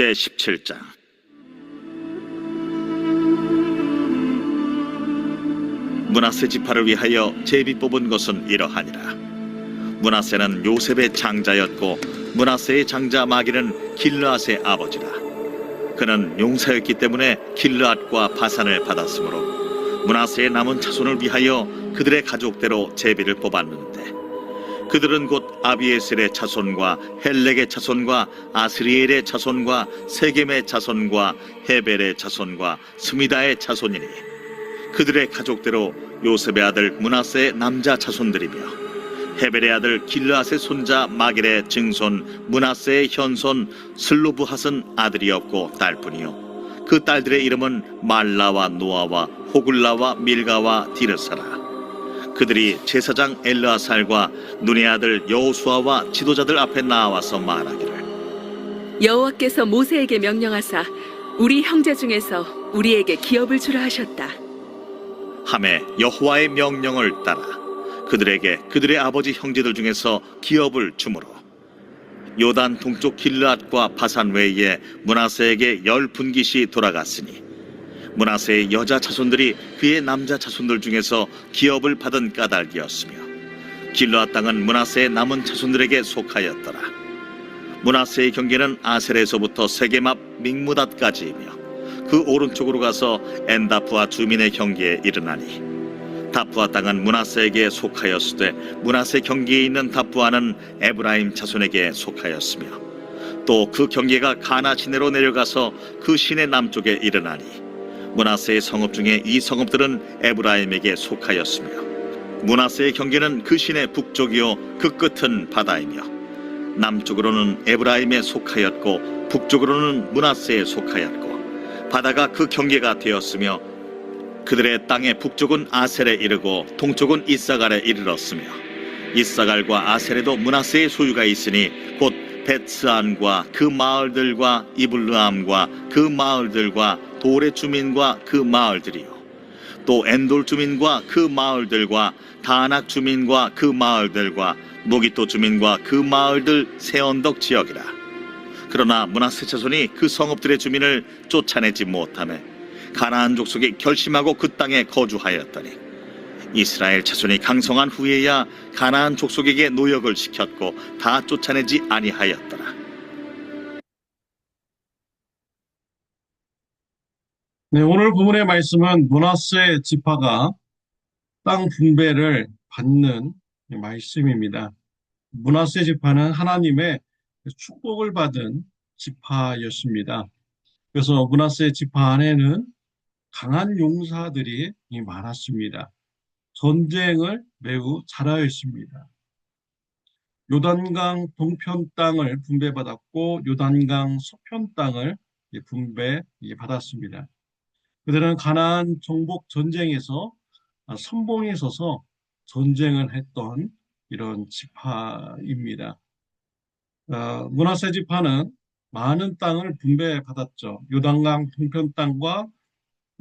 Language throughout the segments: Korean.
제17장. 므낫세 지파를 위하여 제비 뽑은 것은 이러하니라. 므낫세는 요셉의 장자였고 므낫세의 장자 마기는 길르앗의 아버지라. 그는 용사였기 때문에 길르앗과 바산을 받았으므로 므낫세의 남은 자손을 위하여 그들의 가족대로 제비를 뽑았는데, 그들은 곧 아비에셀의 자손과 헬렉의 자손과 아스리엘의 자손과 세겜의 자손과 헤벨의 자손과 스미다의 자손이니, 그들의 가족대로 요셉의 아들 므낫세의 남자 자손들이며, 헤벨의 아들 길르앗의 손자 마길의 증손 므낫세의 현손 슬로브핫은 아들이 없고 딸뿐이요 그 딸들의 이름은 말라와 노아와 호글라와 밀가와 디르사라. 그들이 제사장 엘르아살과 눈의 아들 여호수아와 지도자들 앞에 나와서 말하기를, 여호와께서 모세에게 명령하사 우리 형제 중에서 우리에게 기업을 주라 하셨다. 하매 여호와의 명령을 따라 그들에게 그들의 아버지 형제들 중에서 기업을 주므로 요단 동쪽 길르앗과 바산 외에 므낫세에게 10분깃이 돌아갔으니, 므낫세의 여자 자손들이 그의 남자 자손들 중에서 기업을 받은 까닭이었으며, 길르앗 땅은 므낫세의 남은 자손들에게 속하였더라. 므낫세의 경계는 아셀에서부터 세겜 앞 믹무닷까지이며 그 오른쪽으로 가서 엔다프와 주민의 경계에 이르나니, 다프아 땅은 므낫세에게 속하였으되 므낫세 경계에 있는 다프아는 에브라임 자손에게 속하였으며, 또 그 경계가 가나 시내로 내려가서 그 시내 남쪽에 이르나니, 므낫세의 성읍 중에 이 성읍들은 에브라임에게 속하였으며, 므낫세의 경계는 그 시내 북쪽이요 그 끝은 바다이며, 남쪽으로는 에브라임에 속하였고 북쪽으로는 므낫세에 속하였고, 바다가 그 경계가 되었으며, 그들의 땅의 북쪽은 아셀에 이르고 동쪽은 이사갈에 이르렀으며, 이사갈과 아셀에도 므낫세의 소유가 있으니 곧 벳스안과 그 마을들과 이블르암과 그 마을들과 돌의 주민과 그 마을들이요, 또 엔돌 주민과 그 마을들과 다낙 주민과 그 마을들과 무기토 주민과 그 마을들 세 언덕 지역이라. 그러나 므낫세 자손이 그 성읍들의 주민을 쫓아내지 못하며 가나안 족속이 결심하고 그 땅에 거주하였더니, 이스라엘 자손이 강성한 후에야 가나안 족속에게 노역을 시켰고 다 쫓아내지 아니하였더라. 네, 오늘 본문의 말씀은 므낫세 지파가 땅 분배를 받는 말씀입니다. 므낫세 지파는 하나님의 축복을 받은 지파였습니다. 그래서 므낫세 지파 안에는 강한 용사들이 많았습니다. 전쟁을 매우 잘하였습니다. 요단강 동편 땅을 분배받았고 요단강 서편 땅을 분배받았습니다. 그들은 가나안 정복 전쟁에서 선봉에 서서 전쟁을 했던 이런 지파입니다. 므낫세 지파는 많은 땅을 분배받았죠. 요단강 동편 땅과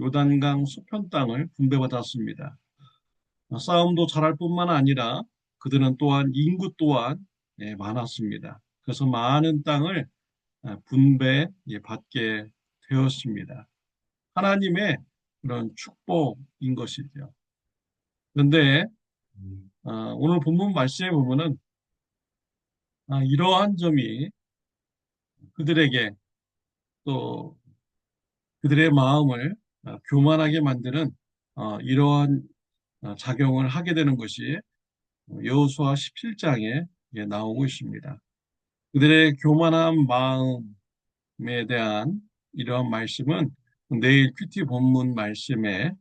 요단강 서편 땅을 분배받았습니다. 싸움도 잘할 뿐만 아니라 그들은 또한 인구 또한 많았습니다. 그래서 많은 땅을 분배받게 되었습니다. 하나님의 그런 축복인 것이죠. 그런데 오늘 본문 말씀에 보면은 이러한 점이 그들에게 또 그들의 마음을 교만하게 만드는 이러한 작용을 하게 되는 것이 여호수아 17장에 나오고 있습니다. 그들의 교만한 마음에 대한 이러한 말씀은 내일 큐티 본문 말씀에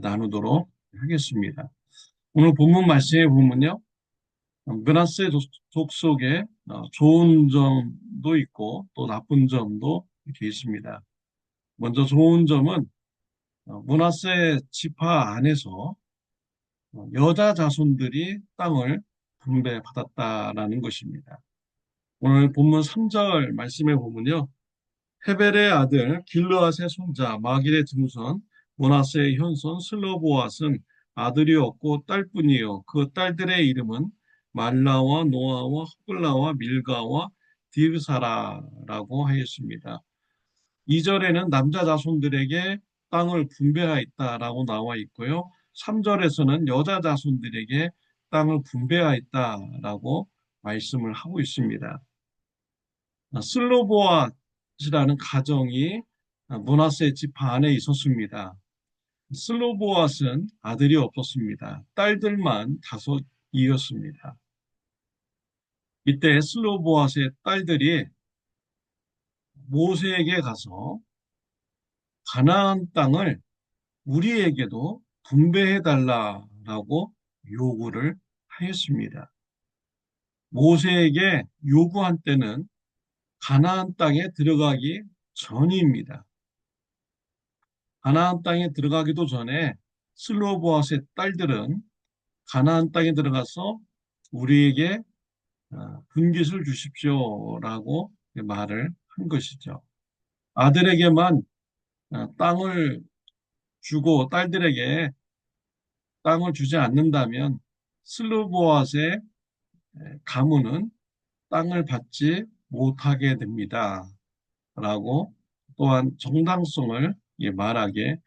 나누도록 하겠습니다. 오늘 본문 말씀에 보면요, 므낫세 족속에 좋은 점도 있고 또 나쁜 점도 이렇게 있습니다. 먼저 좋은 점은 므낫세 지파 안에서 여자 자손들이 땅을 분배받았다라는 것입니다. 오늘 본문 3절 말씀에 보면요, 헤벨의 아들 길르앗의 손자 마길의 증손 므낫세의 현손 슬로보앗은 아들이 없고 딸뿐이요 그 딸들의 이름은 말라와 노아와 호글라와 밀가와 디르사라라고 하였습니다. 2절에는 남자 자손들에게 땅을 분배하였다라고 나와 있고요. 3절에서는 여자 자손들에게 땅을 분배하였다라고 말씀을 하고 있습니다. 슬로보앗이라는 가정이 므낫세 지파 안에 있었습니다. 슬로보앗은 아들이 없었습니다. 딸들만 다섯이었습니다. 이때 슬로보앗의 딸들이 모세에게 가서 가나안 땅을 우리에게도 분배해 달라라고 요구를 하였습니다. 모세에게 요구한 때는 가나안 땅에 들어가기 전입니다. 가나안 땅에 들어가기도 전에 슬로보앗의 딸들은 가나안 땅에 들어가서 우리에게 분깃을 주십시오라고 말을 한 것이죠. 아들에게만 땅을 주고 딸들에게 땅을 주지 않는다면 슬로보앗의 가문은 땅을 받지 못하게 됩니다. 라고 또한 정당성을 말하게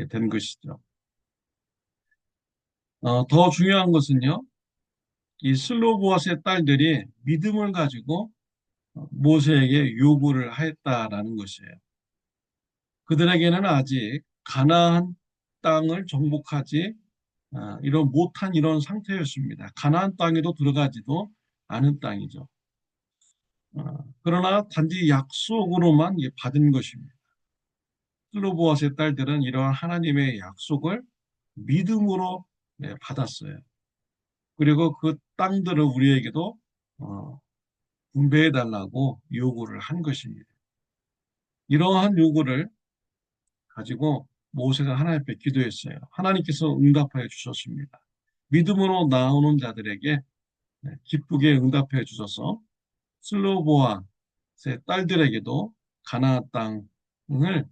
된 것이죠. 더 중요한 것은요, 이 슬로보앗의 딸들이 믿음을 가지고 모세에게 요구를 하였다라는 것이에요. 그들에게는 아직 가나안 땅을 정복하지 이런 못한 이런 상태였습니다. 가나안 땅에도 들어가지도 않은 땅이죠. 그러나 단지 약속으로만 받은 것입니다. 슬로보앗의 딸들은 이러한 하나님의 약속을 믿음으로 받았어요. 그리고 그 땅들을 우리에게도 분배해 달라고 요구를 한 것입니다. 이러한 요구를 가지고 모세가 하나님 앞에 기도했어요. 하나님께서 응답하여 주셨습니다. 믿음으로 나오는 자들에게 기쁘게 응답해 주셔서 슬로보아의 딸들에게도 가나안 땅을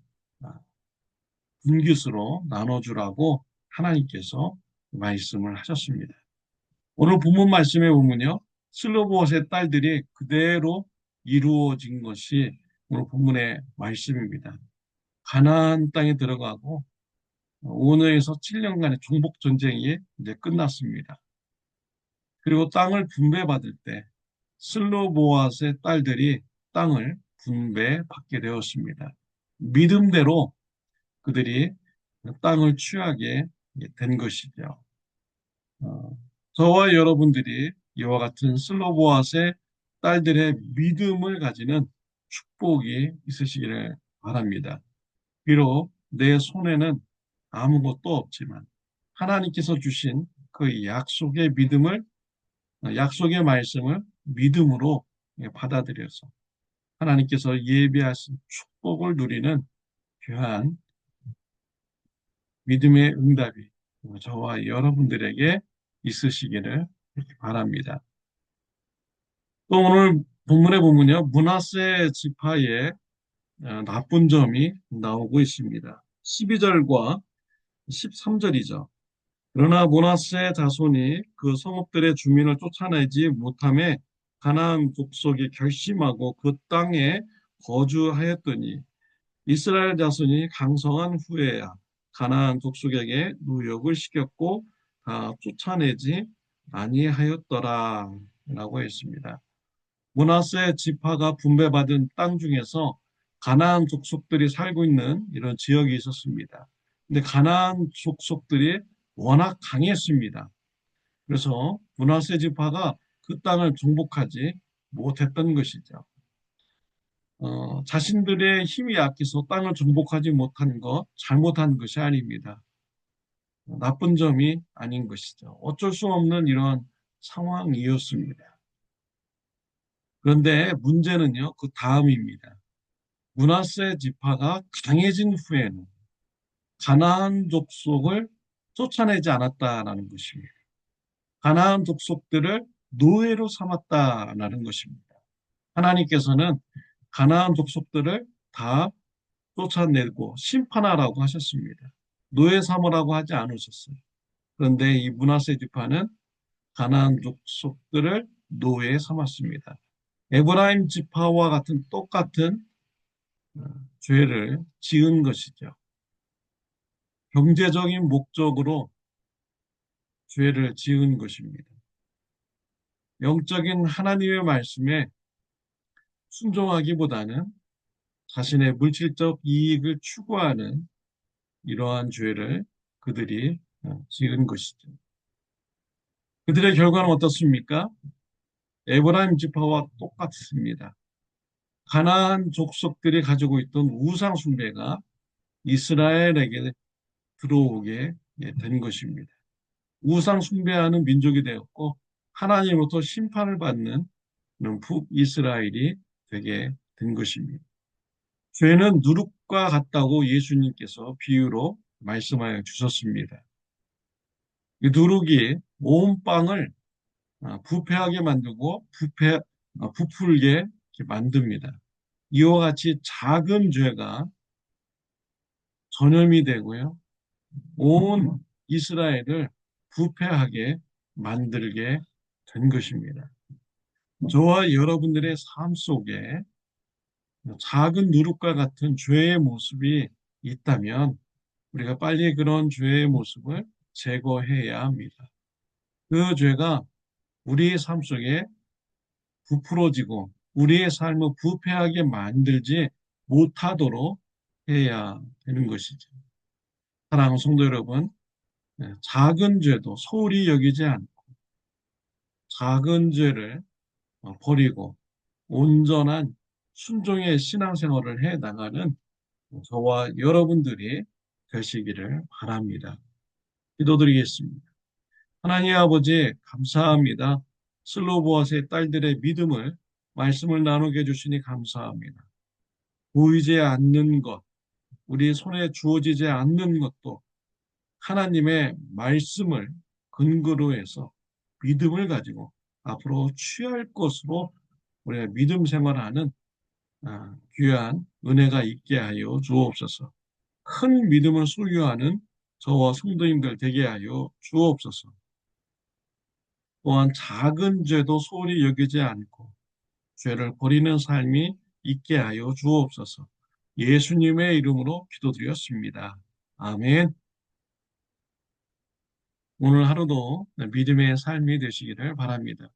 분깃으로 나눠주라고 하나님께서 말씀을 하셨습니다. 오늘 본문 말씀에 보면요, 슬로보아의 딸들이 그대로 이루어진 것이 오늘 본문의 말씀입니다. 가나안 땅에 들어가고 5년에서 7년간의 정복 전쟁이 이제 끝났습니다. 그리고 땅을 분배받을 때 슬로보앗의 딸들이 땅을 분배받게 되었습니다. 믿음대로 그들이 땅을 취하게 된 것이죠. 저와 여러분들이 이와 같은 슬로보앗의 딸들의 믿음을 가지는 축복이 있으시기를 바랍니다. 비록 내 손에는 아무것도 없지만 하나님께서 주신 그 약속의 믿음을, 약속의 말씀을 믿음으로 받아들여서 하나님께서 예비하신 축복을 누리는 귀한 믿음의 응답이 저와 여러분들에게 있으시기를 바랍니다. 또 오늘 본문에 보면요, 므낫세 지파의 나쁜 점이 나오고 있습니다. 12절과 13절이죠. 그러나 므낫세 자손이 그 성읍들의 주민을 쫓아내지 못함에 가나안 족속이 결심하고 그 땅에 거주하였더니 이스라엘 자손이 강성한 후에야 가나안 족속에게 노역을 시켰고 다 쫓아내지 아니하였더라 라고 했습니다. 므낫세 지파가 분배받은 땅 중에서 가나안 족속들이 살고 있는 이런 지역이 있었습니다. 근데 가나안 족속들이 워낙 강했습니다. 그래서 므낫세 지파가 그 땅을 정복하지 못했던 것이죠. 자신들의 힘이 약해서 땅을 정복하지 못한 것, 잘못한 것이 아닙니다. 나쁜 점이 아닌 것이죠. 어쩔 수 없는 이런 상황이었습니다. 그런데 문제는요, 그 다음입니다. 므낫세 지파가 강해진 후에는 가나안 족속을 쫓아내지 않았다라는 것입니다. 가나안 족속들을 노예로 삼았다라는 것입니다. 하나님께서는 가나안 족속들을 다 쫓아내고 심판하라고 하셨습니다. 노예 삼으라고 하지 않으셨어요. 그런데 이 므낫세 지파는 가나안 족속들을 노예 삼았습니다. 에브라임 지파와 같은 똑같은 죄를 지은 것이죠. 경제적인 목적으로 죄를 지은 것입니다. 영적인 하나님의 말씀에 순종하기보다는 자신의 물질적 이익을 추구하는 이러한 죄를 그들이 지은 것이죠. 그들의 결과는 어떻습니까? 에브라임 지파와 똑같습니다. 가나안 족속들이 가지고 있던 우상 숭배가 이스라엘에게 들어오게 된 것입니다. 우상 숭배하는 민족이 되었고 하나님으로부터 심판을 받는 북이스라엘이 되게 된 것입니다. 죄는 누룩과 같다고 예수님께서 비유로 말씀하여 주셨습니다. 이 누룩이 온 빵을 부패하게 만들고 부풀게 만듭니다. 이와 같이 작은 죄가 전염이 되고요. 온 이스라엘을 부패하게 만들게 된 것입니다. 저와 여러분들의 삶 속에 작은 누룩과 같은 죄의 모습이 있다면 우리가 빨리 그런 죄의 모습을 제거해야 합니다. 그 죄가 우리의 삶 속에 부풀어지고 우리의 삶을 부패하게 만들지 못하도록 해야 되는 것이죠. 사랑하는 성도 여러분, 작은 죄도 소홀히 여기지 않고 작은 죄를 버리고 온전한 순종의 신앙생활을 해 나가는 저와 여러분들이 되시기를 바랍니다. 기도드리겠습니다. 하나님 아버지 감사합니다. 슬로보아스의 딸들의 믿음을 말씀을 나누게 해주시니 감사합니다. 보이지 않는 것, 우리 손에 주어지지 않는 것도 하나님의 말씀을 근거로 해서 믿음을 가지고 앞으로 취할 것으로 우리가 믿음 생활하는 귀한 은혜가 있게 하여 주옵소서. 큰 믿음을 소유하는 저와 성도님들 되게 하여 주옵소서. 또한 작은 죄도 소홀히 여기지 않고 죄를 버리는 삶이 있게 하여 주옵소서. 예수님의 이름으로 기도드렸습니다. 아멘. 오늘 하루도 믿음의 삶이 되시기를 바랍니다.